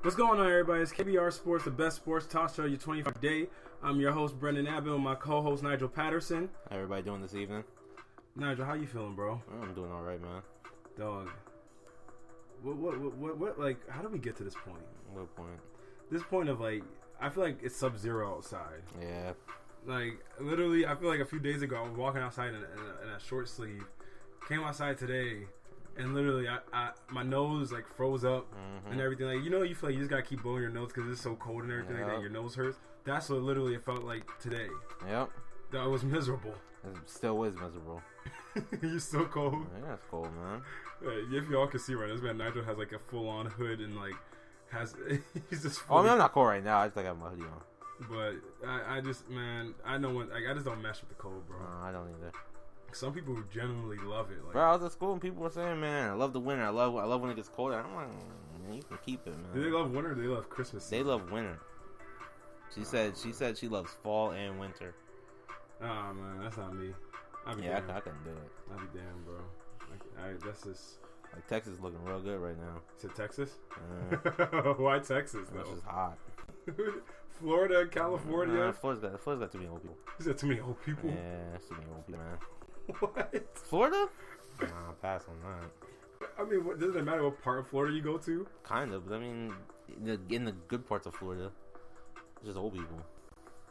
What's going on, everybody? It's KBR Sports, the best sports talk show, your 25 day. I'm your host, Brendan Abbott, and my co-host, Nigel Patterson. How everybody doing this evening? Nigel, how you feeling, bro? I'm doing all right, man. Dog. What, like, how did we get to this point? What point? This point of, like, I feel like it's sub-zero outside. Yeah. Like, literally, I feel like a few days ago, I was walking outside in a short sleeve. Came outside today, and literally, my nose, like, froze up and everything. Like, you know, you feel like you just gotta keep blowing your nose because it's so cold and everything that your nose hurts. That's what literally it felt like today. Yep. That was miserable. It still is miserable. You're so cold. Yeah, it's cold, man. If y'all can see right now, this man Nigel has like a full-on hood and like he's just. Oh, I mean, I'm not cold right now. I just like have my hoodie on. But I just, man, I know when I just don't mess with the cold, bro. No, I don't either. Some people genuinely love it. Like, bro, I was at school and people were saying, "Man, I love the winter. I love when it gets colder." I'm like, man, you can keep it, man. Do they love winter? Or do they love Christmas? They love winter. She said she loves fall and winter. Oh man, that's not me. I couldn't do it. I'll be damned, bro. That's just like Texas is looking real good right now. Is it Texas? Why Texas though? It's just hot. Florida, California. Florida's got too many old people. Is that too many old people? Yeah, that's too many old people, man. What? Florida? Nah, pass on that. I mean, doesn't it matter what part of Florida you go to? Kind of, but I mean, in the good parts of Florida, it's just old people.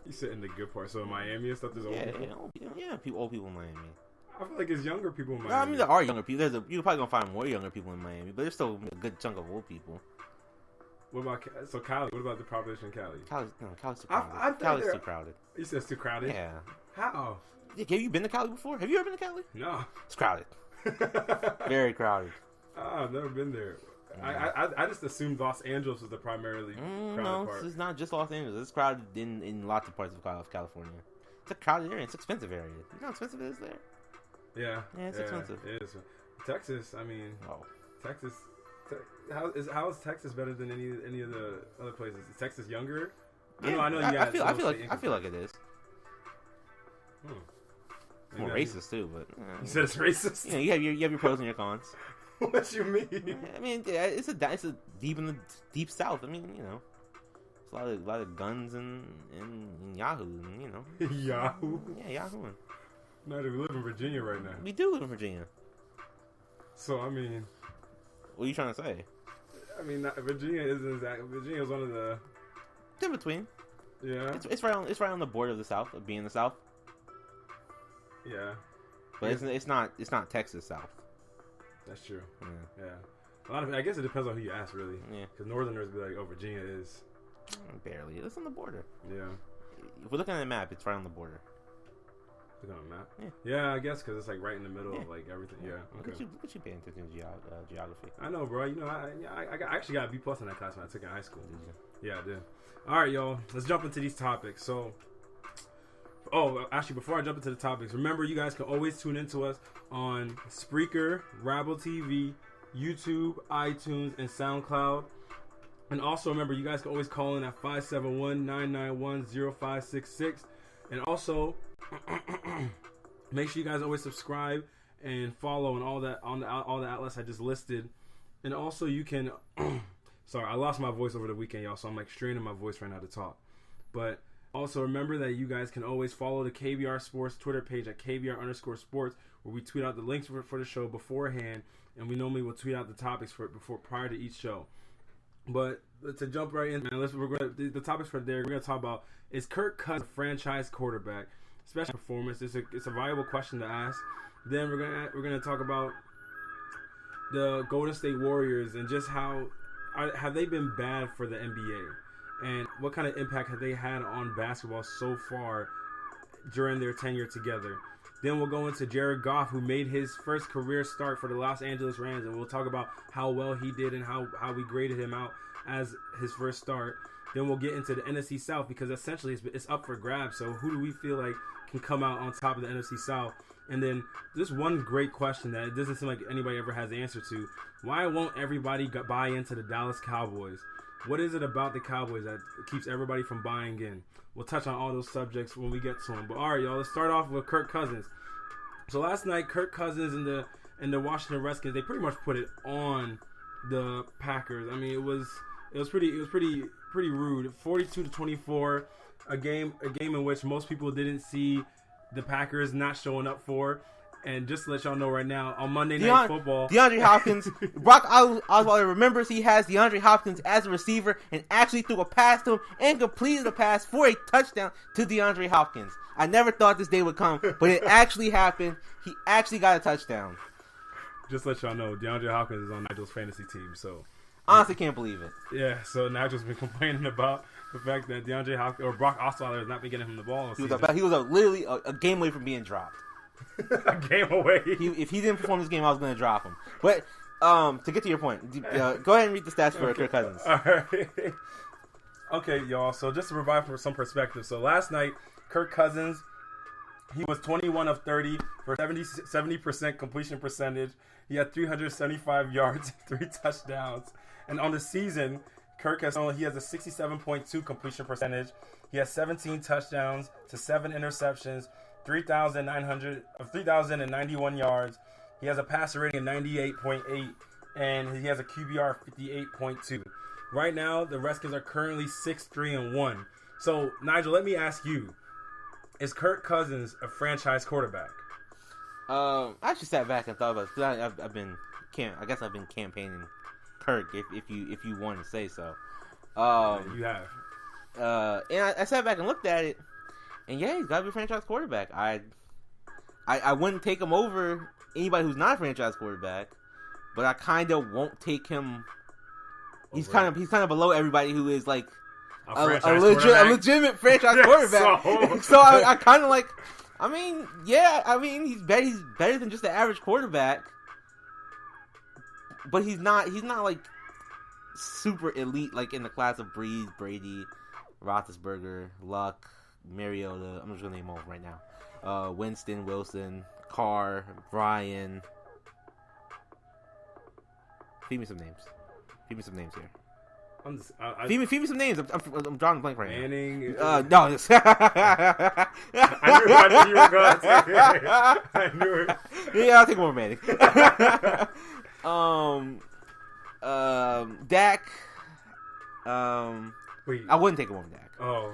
You said in the good part, so in Miami and stuff, there's old people? Old people in Miami. I feel like it's younger people in Miami. I mean, there are younger people. You're probably going to find more younger people in Miami, but there's still a good chunk of old people. What about Cali? What about the population in Cali? Cali's too crowded. Cali's too crowded. You said it's too crowded? Yeah. How? Have you been to Cali before? Have you ever been to Cali? No. It's crowded. Very crowded. I've never been there. I just assumed Los Angeles was the primarily crowded part. It's not just Los Angeles. It's crowded in lots of parts of California. It's a crowded area. It's an expensive area. You know how expensive it is there? Yeah. Yeah, it's expensive. It is. Texas, I mean, Texas. How is Texas better than any of the other places? Is Texas younger? Yeah, I know. I feel like it is. It's more racist too, but you said it's racist. You know, you have your pros and your cons. What you mean? I mean, it's a deep in the deep south. I mean, you know, it's a lot of guns and Yahoo, and, you know. Yahoo. Yeah, Yahooing. No, we live in Virginia right now. We do live in Virginia. So I mean, what are you trying to say? I mean, Virginia isn't exactly. Virginia is one of the in between. Yeah, it's right on the border of the South, of being the South. Yeah, but it's not Texas South. That's true. Yeah. A lot of, I guess it depends on who you ask, really. Yeah. Because Northerners be like, "Oh, Virginia is barely. It's on the border." Yeah. If we're looking at a map, it's right on the border. Look on a map. Yeah. Yeah, I guess because it's like right in the middle of like everything. Yeah. Okay. Look at you paying attention to geography. I know, bro. You know, I actually got a B+ in that class when I took it in high school. Did you? Yeah, I did. All right, y'all. Let's jump into these topics. So. Oh, actually, before I jump into the topics, remember you guys can always tune into us on Spreaker, Rabble TV, YouTube, iTunes, and SoundCloud. And also remember, you guys can always call in at 571-991-0566. And also, make sure you guys always subscribe and follow and all that on all the outlets I just listed. And also, you can. Sorry, I lost my voice over the weekend, y'all, so I'm like straining my voice right now to talk. But also, remember that you guys can always follow the KBR Sports Twitter page at KBR_sports, where we tweet out the links for the show beforehand, and we normally will tweet out the topics prior to each show. But to jump right in, man, the topics for today, we're going to talk about, is Kirk Cousins a franchise quarterback? Special performance. It's a viable question to ask. Then we're going to talk about the Golden State Warriors and just have they been bad for the NBA? And what kind of impact have they had on basketball so far during their tenure together? Then we'll go into Jared Goff, who made his first career start for the Los Angeles Rams, and we'll talk about how well he did and how we graded him out as his first start. Then we'll get into the NFC South, because essentially it's up for grabs. So who do we feel like can come out on top of the NFC South? And then just one great question that it doesn't seem like anybody ever has the answer to. Why won't everybody buy into the Dallas Cowboys? What is it about the Cowboys that keeps everybody from buying in? We'll touch on all those subjects when we get to them. But all right, y'all, let's start off with Kirk Cousins. So last night, Kirk Cousins and the Washington Redskins, they pretty much put it on the Packers. I mean, it was It was pretty rude. 42-24, a game in which most people didn't see the Packers not showing up for. And just to let y'all know right now, on Monday Night Football, DeAndre Hopkins, Brock Osweiler remembers he has DeAndre Hopkins as a receiver and actually threw a pass to him and completed the pass for a touchdown to DeAndre Hopkins. I never thought this day would come, but it actually happened. He actually got a touchdown. Just to let y'all know, DeAndre Hopkins is on Nigel's fantasy team, so honestly can't believe it. Yeah, so Nigel's been complaining about the fact that DeAndre Hopkins or Brock Osweiler has not been getting him the ball. He was literally a game away from being dropped. A game away. If he didn't perform this game, I was going to drop him. But to get to your point, go ahead and read the stats for Kirk Cousins. All right. Okay, y'all. So just to provide for some perspective. So last night, Kirk Cousins, he was 21 of 30 for 70% completion percentage. He had 375 yards, 3 touchdowns. And on the season, Kirk has shown he has a 67.2 completion percentage. He has 17 touchdowns to 7 interceptions, 3,091 yards. He has a passer rating of 98.8, and he has a QBR of 58.2. Right now, the Redskins are currently 6-3-1. So, Nigel, let me ask you: is Kirk Cousins a franchise quarterback? I actually sat back and thought about it because I've been campaigning Kirk, if you want to say so. You have. And I sat back and looked at it, and yeah, he's got to be a franchise quarterback. I wouldn't take him over anybody who's not a franchise quarterback, but I kind of won't take him. He's kind of below everybody who is like a legitimate franchise quarterback. So I kind of like. He's better than just the average quarterback, but he's not like super elite like in the class of Breeze, Brady, Roethlisberger, Luck, Mariota. I'm just gonna name them all right now. Winston, Wilson, Carr, Brian. Feed me some names here. Feed me some names. I'm drawing a blank right Manning. now. No. I knew you were going to take it. I knew it. Yeah, I'll take more Manning. Dak. Wait. I wouldn't take him over Dak. Oh.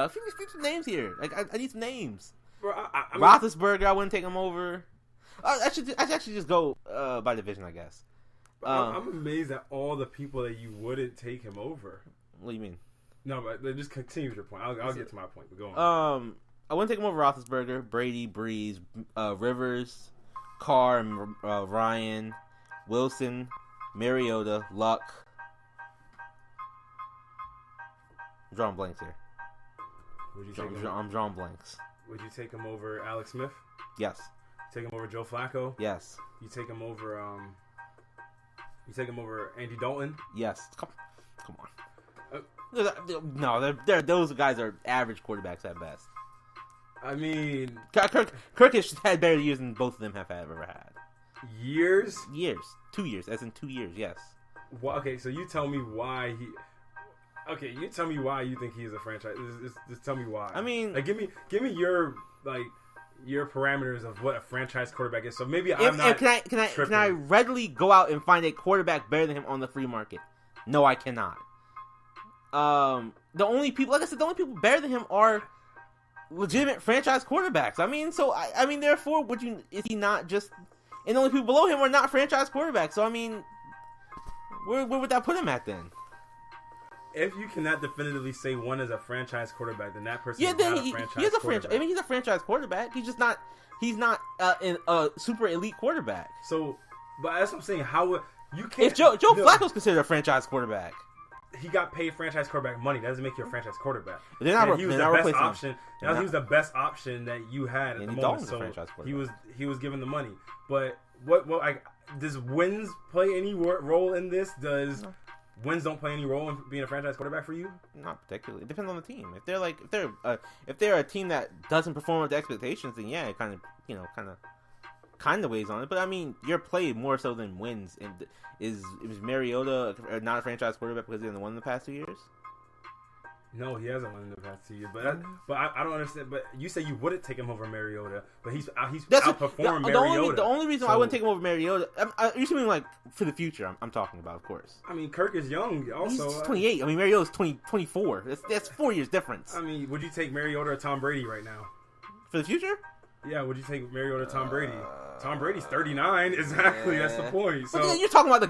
Feed me some names here. Like I need some names. Bro, Roethlisberger, I wouldn't take him over. I should actually just go by division, I guess. I'm amazed at all the people that you wouldn't take him over. What do you mean? No, but just continue with your point. I'll get to my point, but go on. I wouldn't take him over Roethlisberger, Brady, Breeze, Rivers, Carr, Ryan, Wilson, Mariota, Luck. I'm drawing blanks here. I'm drawing blanks. Would you take him over Alex Smith? Yes. Take him over Joe Flacco? Yes. You take him over Andy Dalton? Yes. Come on. No, those guys are average quarterbacks at best. I mean, Kirk has had better years than both of them have ever had. Years? 2 years, as in 2 years. Yes. Well, okay, so you tell me why you tell me why you think he is a franchise. Just tell me why. I mean, like, give me your parameters of what a franchise quarterback is. So maybe can I readily go out and find a quarterback better than him on the free market? No, I cannot. The only people better than him are legitimate franchise quarterbacks. I mean, therefore, is he not just? And the only people below him are not franchise quarterbacks. So I mean, where would that put him at then? If you cannot definitively say one is a franchise quarterback, then that person is not a franchise quarterback. I mean, he's a franchise quarterback. He's just not. He's not a super elite quarterback. So, but that's what I'm saying. How you can't? If Joe Flacco's considered a franchise quarterback, he got paid franchise quarterback money. That doesn't make you a franchise quarterback. He was the best option. He was the best option that you had at the moment. So he was given the money. But what does wins play any role in this? Does wins don't play any role in being a franchise quarterback for you? Not particularly. It depends on the team. If they're a team that doesn't perform up to expectations, then yeah, it kind of weighs on it. But I mean, your play more so than wins. And is Mariota not a franchise quarterback because he hasn't won in the past 2 years? No, he hasn't won in the past 2 years. But I don't understand. But you say you wouldn't take him over Mariota, but he's outperformed Mariota. The only reason why I wouldn't take him over Mariota, you're assuming like for the future. I'm talking about, of course. I mean, Kirk is young. Also, he's 28. I mean, Mariota's 24. That's 4 years difference. I mean, would you take Mariota or Tom Brady right now? For the future? Yeah, would you take Mariota or Tom Brady? Tom Brady's 39. Exactly, yeah. That's the point. So you're talking about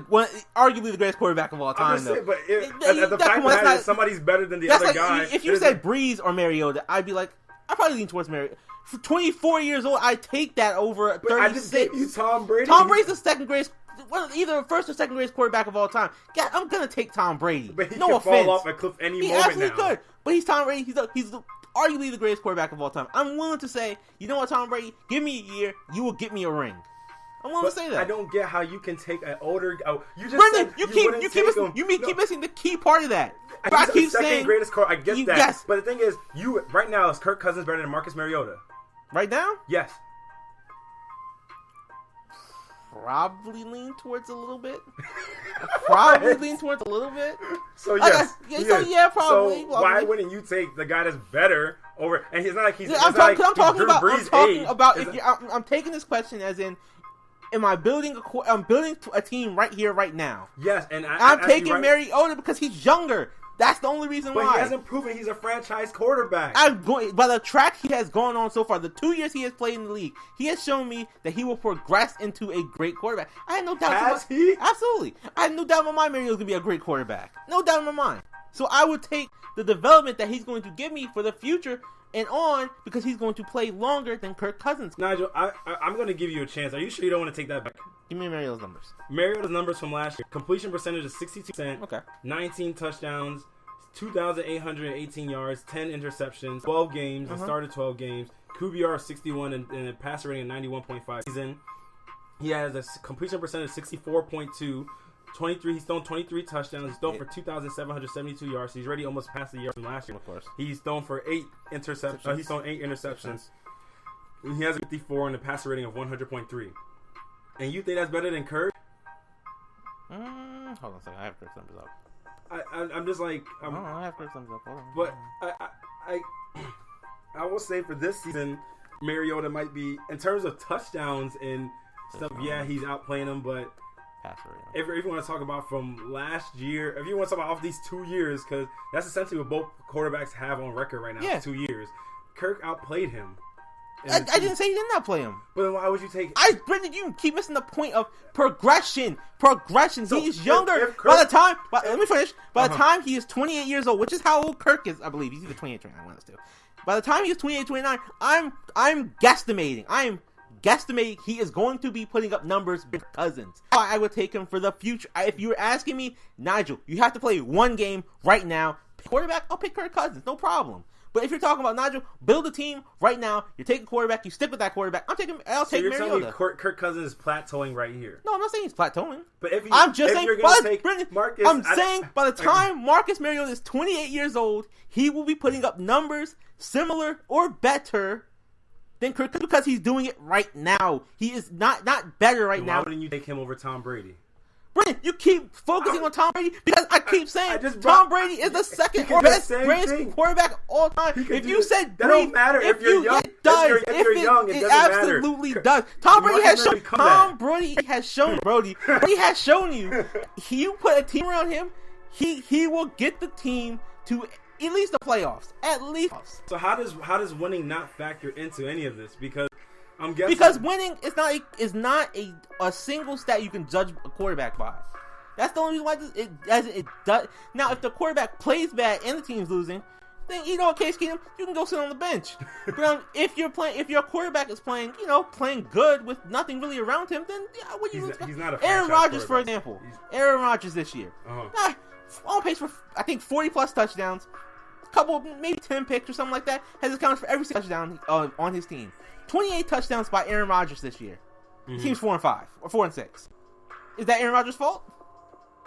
arguably the greatest quarterback of all time, though. But the fact that somebody's better than the other guy. If you said Breeze or Mariota, I'd be like, I'd probably lean towards Mariota. For 24 years old, I take that over 36. I just gave you Tom Brady. Tom Brady's the second greatest, either first or second greatest quarterback of all time. Yeah, I'm gonna take Tom Brady. But he no can offense. fall off a cliff any moment now. He absolutely could. But he's Tom Brady. He's arguably the greatest quarterback of all time. I'm willing to say, you know what, Tom Brady, give me a year, you will get me a ring. I'm willing to say that. I don't get how you can take an older. Oh, you just Brendan, said you keep missing the key part of that. But I keep saying greatest car. I get that. Yes. But the thing is, right now is Kirk Cousins better than Marcus Mariota? Right now? Yes. Probably lean towards a little bit. So yes. Yeah, probably. So why wouldn't you take the guy that's better over? And he's not like he's. I'm taking this question as in, am I building a team right here, right now? Yes, and I'm taking Mariota because he's younger. That's the only reason why. But he hasn't proven he's a franchise quarterback. By the track he has gone on so far, the 2 years he has played in the league, he has shown me that he will progress into a great quarterback. I had no doubt. Absolutely. I had no doubt in my mind Mariota's going to be a great quarterback. No doubt in my mind. So I would take the development that he's going to give me for the future and on because he's going to play longer than Kirk Cousins. Nigel, I'm going to give you a chance. Are you sure you don't want to take that back? Give me Mariota's numbers. Mariota's numbers from last year. Completion percentage is 62%. Okay. 19 touchdowns, 2,818 yards, 10 interceptions, 12 games. He started 12 games. QBR 61 and a passer rating of 91.5 season. He has a completion percentage of 64.2. 23. He's thrown 23 touchdowns. He's thrown for 2,772 yards. So he's already almost passed the year from last year. Of course. He's thrown for 8 interceptions. He's thrown 8 interceptions. He has a 54 and a passer rating of 100.3. And you think that's better than Kirk? Hold on a second. I have Kirk's numbers up. I'm just like... I have Kirk's numbers up. Hold on. But I will say for this season, Mariota might be... In terms of touchdowns and stuff, yeah, he's outplaying them, but... If you want to talk about from last year, if you want to talk about off these 2 years, because that's essentially what both quarterbacks have on record right now. Yeah. 2 years. Kirk outplayed him. I didn't say he did not play him. But then why would you take... Brendan, you keep missing the point of progression. So he's younger. Let me finish. By the time he is 28 years old, which is how old Kirk is, I believe. He's either 28 or 29, one of those two. By the time he is 28, 29, I'm guesstimating. He is going to be putting up numbers with Cousins. I would take him for the future. If you were asking me, Nigel, you have to play one game right now. Quarterback, I'll pick Kirk Cousins. No problem. But if you're talking about, Nigel, build a team right now. You're taking quarterback. You stick with that quarterback. I'll take Mariota. You're telling me Kirk Cousins is plateauing right here? No, I'm not saying he's plateauing. But I'm just saying, Marcus, I'm saying by the time Marcus Mariota is 28 years old, he will be putting up numbers similar or better than Kirk because he's doing it right now. He is not better right now. Why wouldn't you take him over Tom Brady? Brendan, you keep focusing on Tom Brady because I keep saying Tom Brady is the second or best greatest quarterback of all time. If you said that don't matter if you're young. It does. If you're young, it absolutely does. Tom Brady has shown you. You put a team around him, he will get the team to at least the playoffs. At least. So how does winning not factor into any of this? Because I'm guessing because winning is not a single stat you can judge a quarterback by. That's the only reason why it does. Now, if the quarterback plays bad and the team's losing, then Case Keenum, you can go sit on the bench. But if your quarterback is playing good with nothing really around him, then what you lose? He's not a Aaron Rodgers, for example. Aaron Rodgers this year, on pace for I think 40 plus touchdowns, couple maybe 10 picks or something like that. Has accounted for every touchdown on his team. 28 touchdowns by Aaron Rodgers this year. Mm-hmm. Team's 4-5 or 4-6. Is that Aaron Rodgers' fault?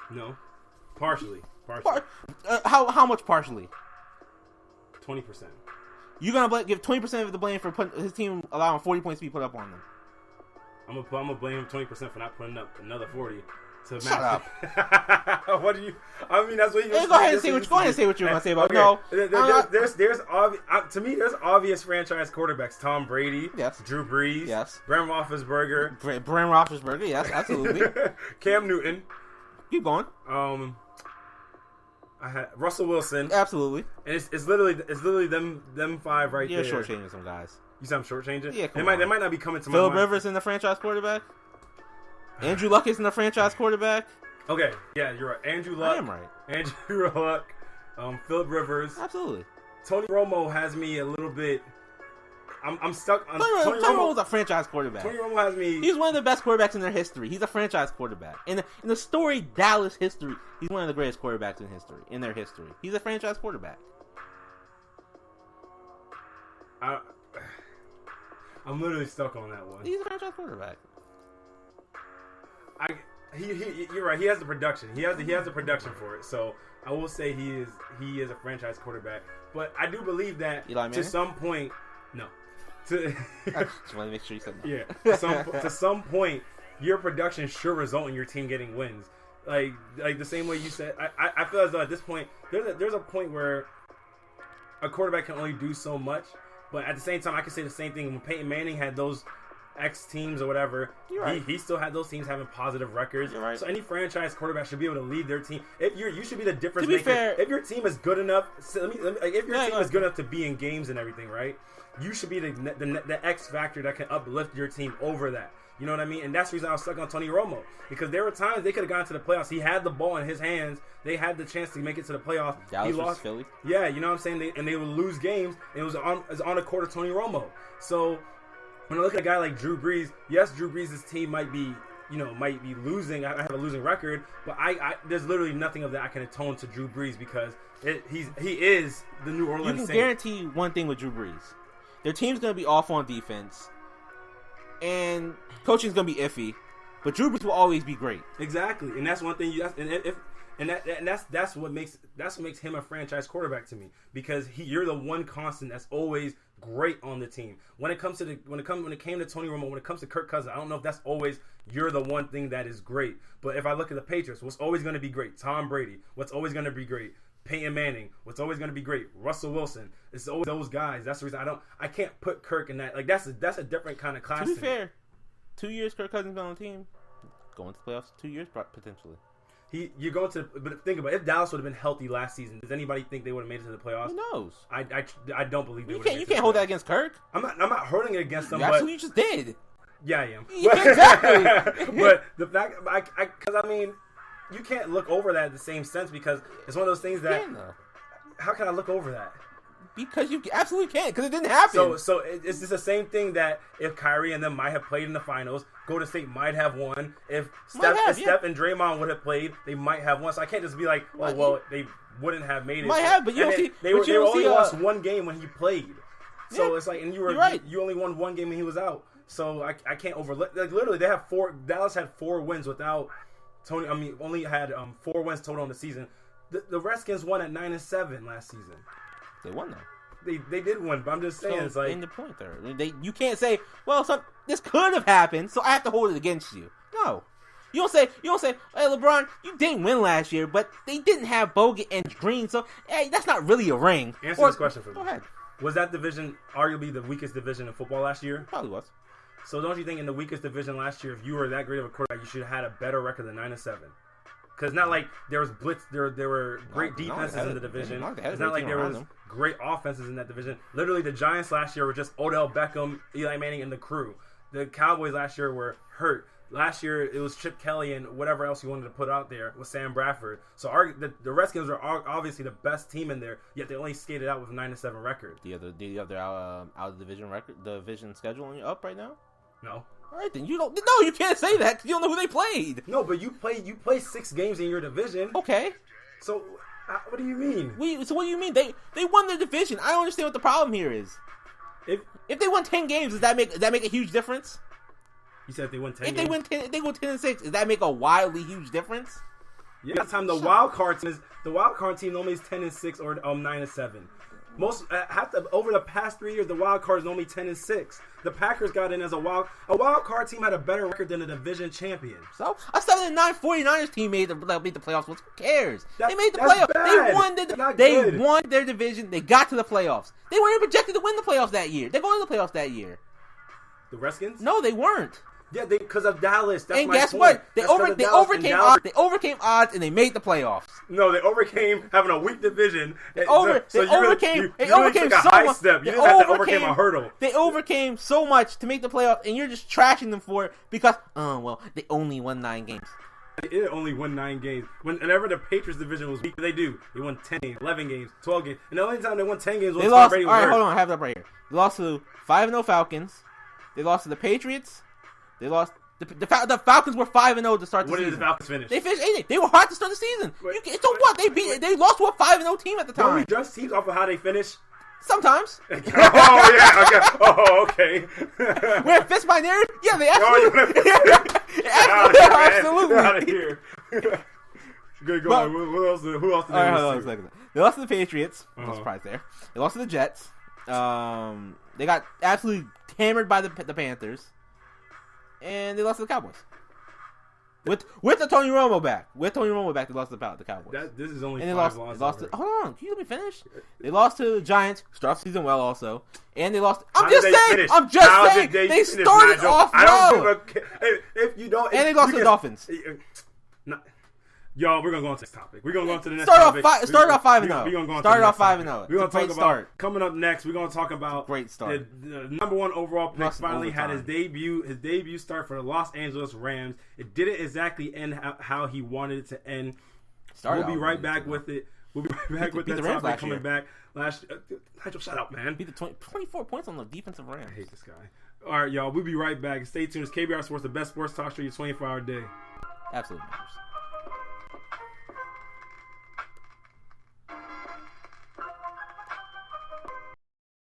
No, partially. How much partially? 20%. You're gonna give 20% of the blame for his team allowing 40 points to be put up on them. I'm gonna blame him 20% for not putting up another 40. to Shut up. What do you? I mean, that's what you. Hey, go ahead and say what you want to say about. No, there's to me there's obvious franchise quarterbacks. Tom Brady. Yes. Drew Brees. Yes. Brent Roethlisberger. Brent Roethlisberger. Yes, absolutely. Cam Newton. Keep going. I had Russell Wilson. Absolutely. And it's literally them five right there. You're shortchanging some guys. You said I'm shortchanging? Yeah, they might not be coming to my Phillip mind. Rivers in the franchise quarterback. Andrew Luck is in the franchise quarterback. Okay, yeah, you're right. Andrew Luck. I am right. Andrew Luck. Phillip Rivers. Absolutely. Tony Romo has me a little bit. I'm stuck on Tony Romo's a franchise quarterback. Tony Romo has me. He's one of the best quarterbacks in their history. He's a franchise quarterback. In the storied Dallas history, he's one of the greatest quarterbacks in their history. He's a franchise quarterback. I'm literally stuck on that one. He's a franchise quarterback. You're right. He has the production. He has the production for it. So I will say he is a franchise quarterback. But I do believe that to some point, no. I just want to make sure you said no. Yeah. To some point, your production should result in your team getting wins. Like the same way you said. I feel as though at this point, there's a point where a quarterback can only do so much. But at the same time, I can say the same thing. When Peyton Manning had those X teams or whatever, right. he still had those teams having positive records. Right. So any franchise quarterback should be able to lead their team. If you should be the difference maker. Fair, if your team is good enough, if your team is good enough to be in games and everything, right? You should be the X factor that can uplift your team over that. You know what I mean? And that's the reason I was stuck on Tony Romo. Because there were times they could have gotten to the playoffs. He had the ball in his hands. They had the chance to make it to the playoffs. Dallas he lost. Philly. Yeah, you know what I'm saying? They would lose games. And it was on the court of Tony Romo. So when I look at a guy like Drew Brees, yes, Drew Brees' team might be losing. I have a losing record. But there's literally nothing of that I can atone to Drew Brees because he is the New Orleans Saints. You can guarantee one thing with Drew Brees. Their team's going to be off on defense. And coaching's gonna be iffy, but Drew Brees will always be great. Exactly, and that's one thing. That's what makes him a franchise quarterback to me because you're the one constant that's always great on the team. When it came to Tony Romo, when it comes to Kirk Cousins, I don't know if that's always you're the one thing that is great. But if I look at the Patriots, what's always going to be great? Tom Brady. What's always going to be great? Peyton Manning. What's always going to be great? Russell Wilson. It's always those guys. That's the reason I can't put Kirk in that. Like that's a different kind of class. To be fair, 2 years Kirk Cousins been on the team, going to the playoffs. 2 years potentially. You're going to, but think about it. If Dallas would have been healthy last season, does anybody think they would have made it to the playoffs? Who knows? I don't believe they would. You can't hold that against Kirk. I'm not holding it against them. You just did. Yeah, I am. Yeah, exactly. But the fact, because I mean, you can't look over that in the same sense because it's one of those things that. How can I look over that? Because you absolutely can't, because it didn't happen. So it's just the same thing that if Kyrie and them might have played in the finals, Golden State might have won. If Steph and Draymond would have played, they might have won. So I can't just be like, oh, well, they wouldn't have made it. Might have, but they only lost one game when he played. So it's like, and you're right. You only won one game when he was out. So I can't overlook. Like literally, Dallas had 4 wins without Tony. I mean, only had 4 wins total on the season. The Redskins won at 9-7 last season. They won though. They did win, but I'm just saying it's like in the point there. You can't say, well, this could have happened, so I have to hold it against you. No. You don't say, hey LeBron, you didn't win last year, but they didn't have Bogut and Green, so hey, that's not really a ring. Answer this question for me. Go ahead. Was that division arguably the weakest division in football last year? Probably was. So don't you think in the weakest division last year, if you were that great of a quarterback, you should have had a better record than 9-7? Because not like there was blitz, there were great defenses in the division. It's not like there was great offenses in that division. Literally, the Giants last year were just Odell Beckham, Eli Manning, and the crew. The Cowboys last year were hurt. Last year, it was Chip Kelly and whatever else you wanted to put out there with Sam Bradford. So the Redskins are obviously the best team in there, yet they only skated out with a 9-7 record. Do you have their out of division record, the division schedule up right now? No. All right, then you can't say that because you don't know who they played. No, but you play 6 games in your division. Okay. So what do you mean? So what do you mean? They won their division. I don't understand what the problem here is. If they won 10 games, does that make a huge difference? You said if they won 10 games? If they go 10-6, does that make a wildly huge difference? Yeah, that time the wild card team normally is 10-6 or 9-7. Over the past 3 years, the wild card is only 10-6. The Packers got in as a wild card team had a better record than a division champion. So a 7-9 49ers team made the playoffs. Who cares? They made the playoffs. Bad. They won their division. They got to the playoffs. They weren't projected to win the playoffs that year. They're going to the playoffs that year. The Redskins? No, they weren't. Yeah, because of Dallas. That's and my guess point. what? They overcame odds and they made the playoffs. No, they overcame having a weak division. They overcame so much. Step. You didn't have to overcome a hurdle. They overcame so much to make the playoffs, and you're just trashing them for it because, they only won 9 games. They only won 9 games. Whenever the Patriots division was weak, they do. They won 10 games, 11 games, 12 games. And the only time they won 10 games was they lost. Brady was all right, hurt. hold on. I have that right here. They lost to 5-0 Falcons. They lost to the Patriots. They lost. The Falcons were 5-0 to start the season. When did the Falcons finish? They finished 8. They were hard to start the season. So what? They lost to a 5-0 team at the time. Don't we judge teams off of how they finish? Sometimes. Oh, yeah. Okay. Oh, okay. When it fits my narrative? Yeah, they absolutely. Absolutely. Get out of here. Good, go on. Who else did they lose to? They lost to the Patriots. No surprise there. They lost to the Jets. They got absolutely hammered by the Panthers. And they lost to the Cowboys. With the Tony Romo back. With Tony Romo back, they lost to the Cowboys. This is only and 5 losses. Hold on. Can you let me finish? They lost to the Giants. Start the season well also. And they lost. I'm just saying. They started off well. If you don't. And they lost to the Dolphins. Y'all, we're going to go on to the next topic. We're going to go on to the next topic. Started off 5-0. Started off 5-0. We're going to talk about, coming up next, we're going to talk about great start. The number 1 overall pick finally had his debut start for the Los Angeles Rams. It didn't exactly end how he wanted it to end. We'll be right back with it. We'll be right back with that topic coming back. Nigel, shut up, man. Beat the 24 points on the defensive Rams. I hate this guy. All right, y'all. We'll be right back. Stay tuned. It's KBR Sports, the best sports talk show your 24-hour day. Absolutely matters.